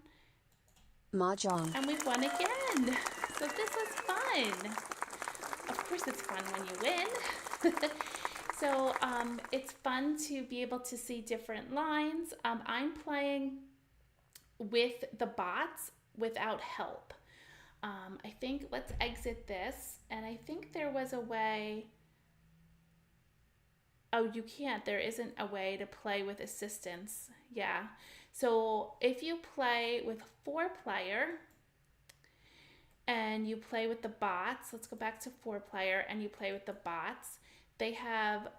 Mahjong. And we won again. So this was fun. Of course it's fun when you win. So it's fun to be able to see different lines. I'm playing with the bots without help. I think let's exit this. And I think there was a way. Oh, you can't. There isn't a way to play with assistance. Yeah. So if you play with 4-player and you play with the bots, let's go back to 4-player and you play with the bots. They have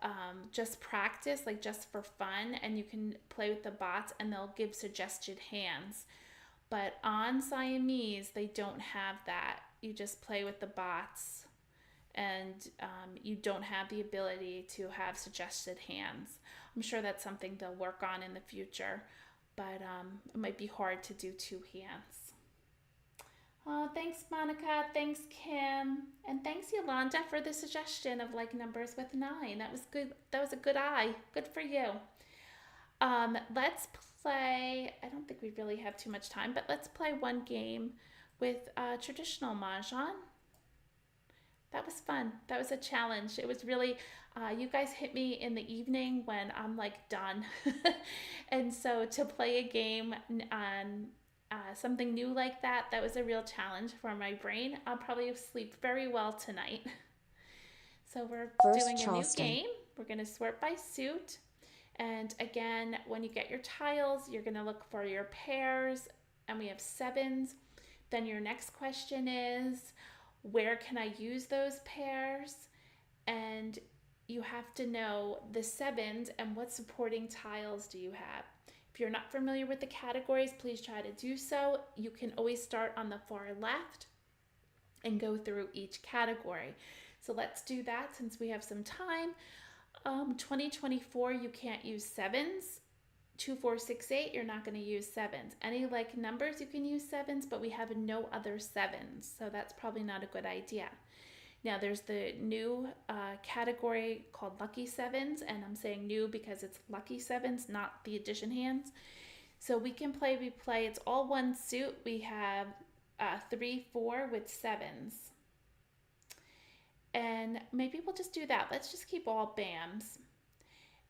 just practice, like just for fun, and you can play with the bots and they'll give suggested hands. But on Siamese, they don't have that. You just play with the bots and you don't have the ability to have suggested hands. I'm sure that's something they'll work on in the future, but it might be hard to do 2 hands. Oh, thanks, Monica. Thanks, Kim. And thanks, Yolanda, for the suggestion of like numbers with 9. That was good. That was a good eye. Good for you. Let's play. I don't think we really have too much time, but let's play one game with traditional Mahjong. That was fun. That was a challenge. It was really, you guys hit me in the evening when I'm like done. And so to play a game on something new like that, that was a real challenge for my brain. I'll probably sleep very well tonight. So we're doing a new game. We're going to sort by suit. And again, when you get your tiles, you're going to look for your pairs. And we have 7s. Then your next question is, where can I use those pairs? And you have to know the 7s and what supporting tiles do you have. If you're not familiar with the categories, please try to do so. You can always start on the far left and go through each category. So let's do that since we have some time. 2024, you can't use 7s. 2, 4, 6, 8, you're not going to use 7s. Any like numbers, you can use 7s, but we have no other 7s, so that's probably not a good idea. Now there's the new category called Lucky 7s, and I'm saying new because it's Lucky 7s, not the addition hands. So we play, it's all one suit. We have 3, 4 with 7s. And maybe we'll just do that. Let's just keep all BAMs.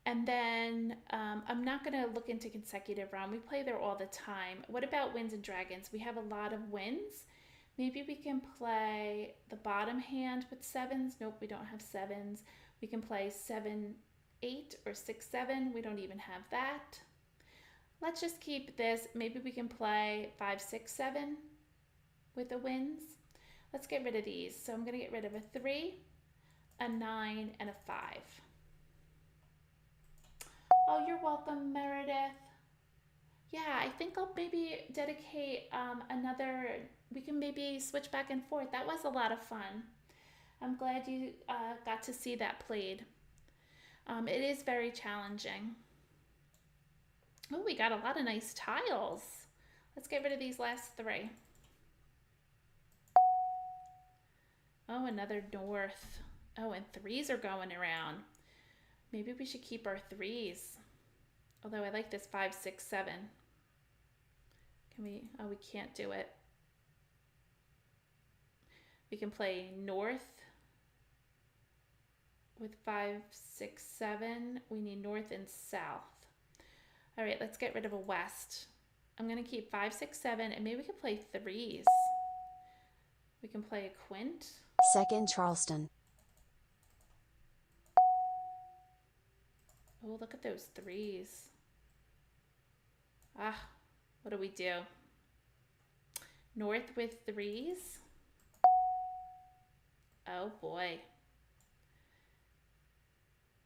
And then I'm not going to look into consecutive round. We play there all the time. What about Winds and Dragons? We have a lot of winds. Maybe we can play the bottom hand with 7s. Nope, we don't have 7s. We can play 7, 8 or 6, 7. We don't even have that. Let's just keep this. Maybe we can play 5, 6, 7 with the winds. Let's get rid of these. So I'm going to get rid of a 3, a 9, and a 5. Oh, you're welcome, Meredith. Yeah, I think I'll maybe dedicate another, we can maybe switch back and forth. That was a lot of fun. I'm glad you got to see that played. It is very challenging. Oh, we got a lot of nice tiles. Let's get rid of these last 3. Oh, another north. Oh, and 3s are going around. Maybe we should keep our 3s. Although I like this 5, 6, 7. Can we? Oh, we can't do it. We can play north with 5, 6, 7. We need north and south. All right, let's get rid of a west. I'm going to keep 5, 6, 7, and maybe we can play 3s. We can play a quint. 2nd Charleston. Oh, look at those 3s. Ah, what do we do? North with 3s. Oh boy.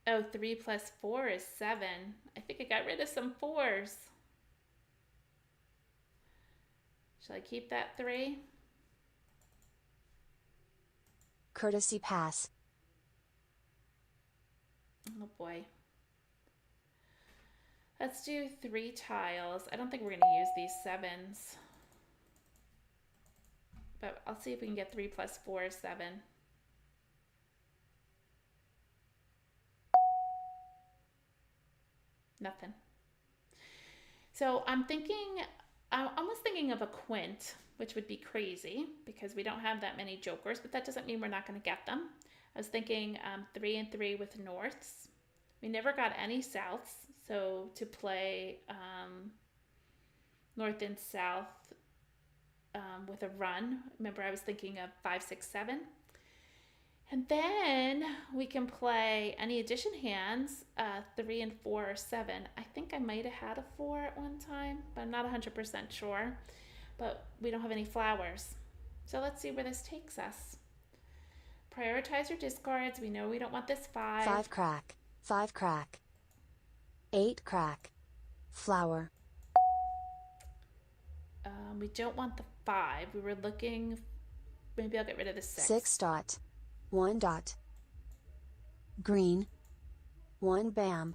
Oh, 3 plus 4 is 7. I think I got rid of some 4s. Shall I keep that 3? Courtesy pass. Oh boy. Let's do 3 tiles. I don't think we're going to use these 7s. But I'll see if we can get 3 plus 4 is 7. Nothing. So I'm almost thinking of a quint, which would be crazy because we don't have that many jokers, but that doesn't mean we're not going to get them. I was thinking 3 and 3 with norths. We never got any souths, so to play north and south with a run. Remember, I was thinking of 5, 6, 7. And then we can play any addition hands, 3 and 4 or 7. I think I might have had a 4 at one time, but I'm not 100% sure. But we don't have any flowers. So let's see where this takes us. Prioritize your discards. We know we don't want this 5. 5 crack. 5 crack. 8 crack. Flower. We don't want the 5. We were looking, maybe I'll get rid of the 6. 6 dot. 1 dot. Green. 1 bam.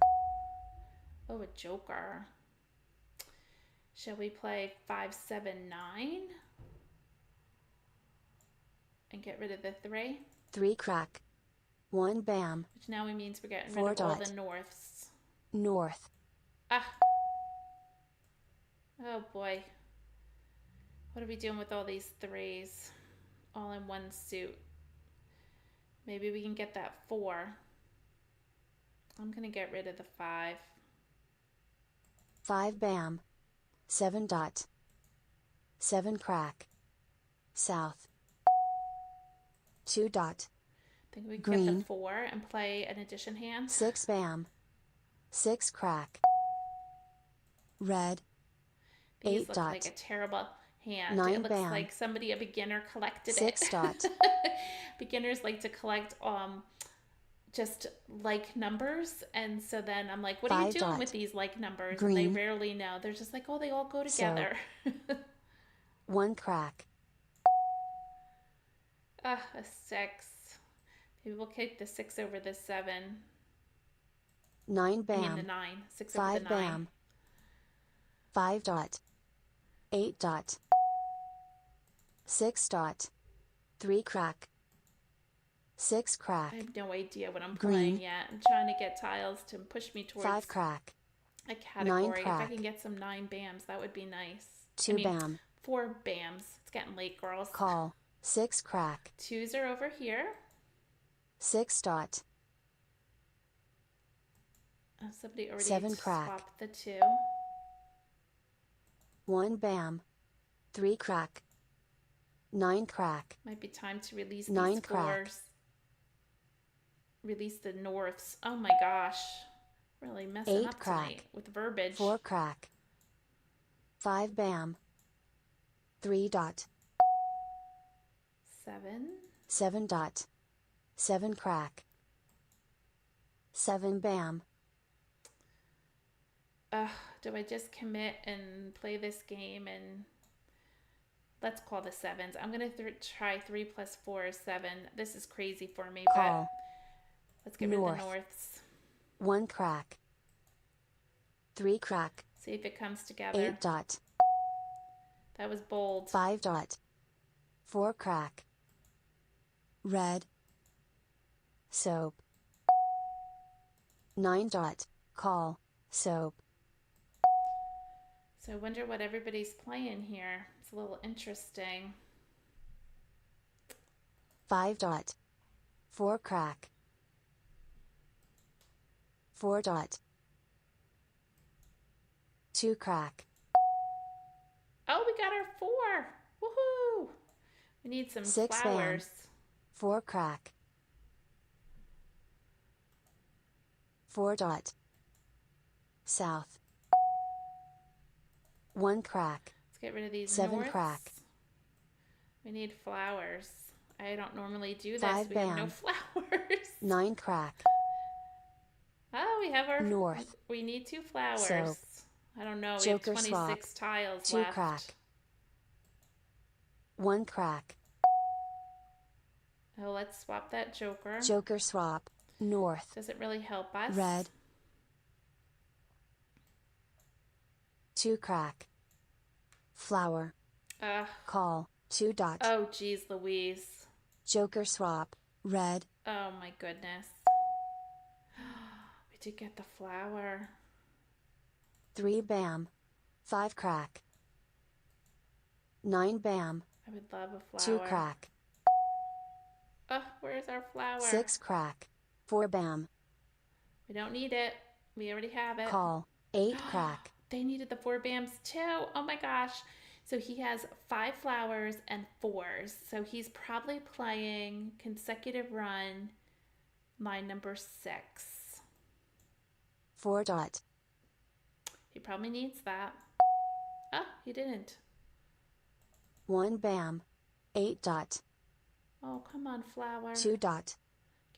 Oh, a joker. Shall we play 5, 7, 9? And get rid of the 3? 3 crack. 1 bam. Which now means we're getting 4 rid of all dot. the norths. North. Ah. Oh boy. What are we doing with all these 3s? All in one suit. Maybe we can get that 4. I'm going to get rid of the 5. 5 bam. 7 dot. 7 crack. South. 2 dot. I think we can Green. get the 4 and play an addition hand. 6 bam. 6 crack. Red. These 8 look dot. like a terrible hand. 9 it looks bam. like somebody, a beginner, collected 6 it. dot. Beginners like to collect just like numbers, and so then I'm like, what are you 5 doing dot. with these like numbers? Green. And they rarely know. They're just like, oh, they all go together. 1 crack. A 6. Maybe we'll kick the 6 over the 7. 9 I mean the bam. 9. 6 over 5 the 9. bam. 5 dot. 8 dot. 6 dot. 3 crack. 6 I crack. have no idea what I'm Green. playing yet. I'm trying to get tiles to push me towards 5 crack. a category. If I crack. can get some 9 bams, that would be nice. 2 bam. 4 bams. It's getting late, girls. Call. 6 crack. 2s are over here. 6 dot. Somebody already 7 crack. swapped the 2. 1 bam. 3 crack. 9 crack. Might be time to release 9 these crack. 4s. Release the norths. Oh my gosh. Really messing 8 up crack. tonight with verbiage. 4 crack. 5 bam. 3 dot. 7. 7 dot. 7 crack. 7 bam. Do I just commit and play this game and let's call the 7s. I'm going to try 3 plus 4 is 7. This is crazy for me, Call. but let's get rid of North. the norths. 1 crack. 3 crack. See if it comes together. 8 dot. That was bold. 5 dot. 4 crack. Red. Soap. 9 dot. Call. Soap. So I wonder what everybody's playing here. It's a little interesting. 5 dot. 4 crack. 4 dot. 2 crack. Oh, we got our 4. Woohoo! We need some 6 flowers. 4 crack. 4 dot. South. 1 crack. Let's get rid of these 7 norths. crack. We need flowers. I don't normally do this. 5 We have no bam. flowers. 9 crack. Oh, we have our North. We need 2 flowers. So, I don't know. We Joker have 26 tiles 2 left. crack. 1 crack. Oh, let's swap that joker. Joker swap. North. Does it really help us? Red. 2 crack. Flower. Call. 2 dot. Oh, geez, Louise. Joker swap. Red. Oh, my goodness. We did get the flower. 3 bam. 5 crack. 9 bam. I would love a flower. 2 crack. Oh, where's our flower? 6 crack. 4 bam. We don't need it. We already have it. Call. 8 crack. They needed the 4 bams too. Oh my gosh. So he has 5 flowers and 4s. So he's probably playing consecutive run, line number 6. 4 dot. He probably needs that. Oh, he didn't. 1 bam. 8 dot. Oh, come on, flower. 2 dot.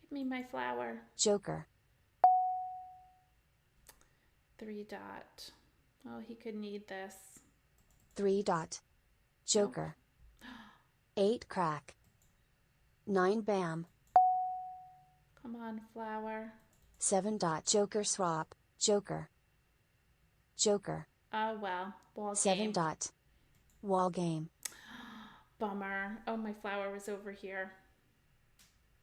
Give me my flower. Joker. 3 dot. Oh, he could need this. 3 dot. Joker. 8 crack. 9 bam. Come on, flower. 7 dot. Joker swap. Joker. Joker. Oh, well. Ball 7 game. dot. Wall game. Bummer. Oh, my flower was over here.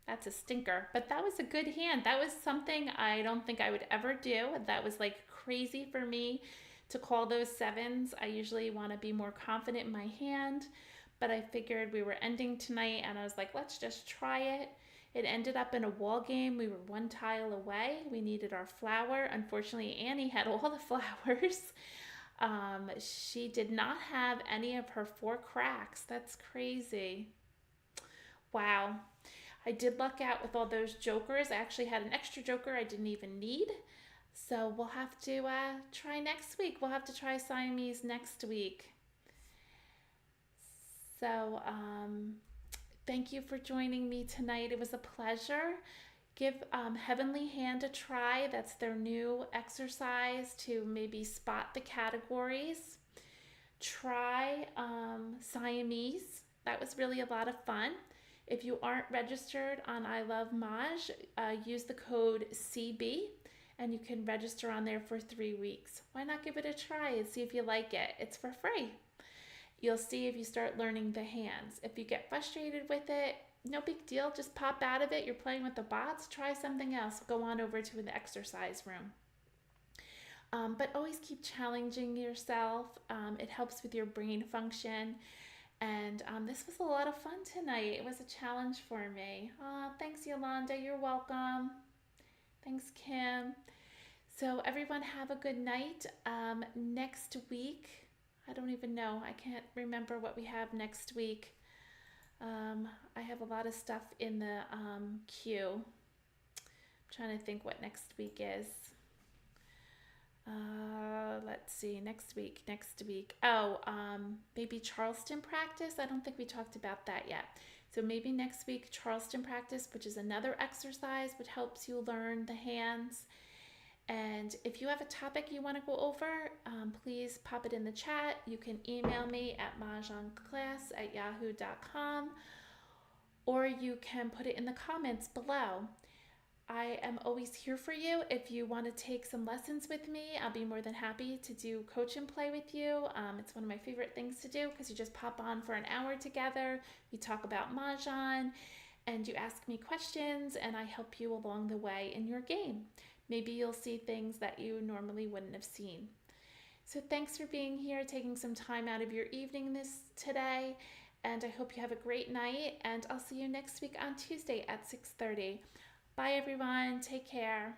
That's a stinker. But that was a good hand. That was something I don't think I would ever do. That was like crazy for me to call those 7s. I usually want to be more confident in my hand. But I figured we were ending tonight and I was like, let's just try it. It ended up in a wall game. We were 1 tile away. We needed our flower. Unfortunately, Annie had all the flowers. She did not have any of her 4 cracks. That's crazy. Wow. I did luck out with all those jokers. I actually had an extra joker I didn't even need. So we'll have to try next week. We'll have to try Siamese next week. So thank you for joining me tonight. It was a pleasure. Give Heavenly Hand a try. That's their new exercise to maybe spot the categories. Try Siamese. That was really a lot of fun. If you aren't registered on ilovemahj, use the code CB and you can register on there for 3 weeks. Why not give it a try and see if you like it? It's for free. You'll see if you start learning the hands. If you get frustrated with it, no big deal. Just pop out of it. You're playing with the bots. Try something else. Go on over to the exercise room. But always keep challenging yourself. It helps with your brain function. And this was a lot of fun tonight. It was a challenge for me. Thanks, Yolanda. You're welcome. Thanks, Kim. So everyone have a good night. Next week, I don't even know. I can't remember what we have next week. I have a lot of stuff in the queue. I'm trying to think what next week is. Let's see, next week. Oh, maybe Charleston practice. I don't think we talked about that yet. So maybe next week, Charleston practice, which is another exercise which helps you learn the hands. And if you have a topic you want to go over, please pop it in the chat. You can email me at mahjongclass@yahoo.com, or you can put it in the comments below. I am always here for you. If you want to take some lessons with me, I'll be more than happy to do coach and play with you. It's one of my favorite things to do because you just pop on for an hour together. We talk about Mahjong and you ask me questions and I help you along the way in your game. Maybe you'll see things that you normally wouldn't have seen. So thanks for being here, taking some time out of your evening today, and I hope you have a great night, and I'll see you next week on Tuesday at 6:30. Bye everyone, take care.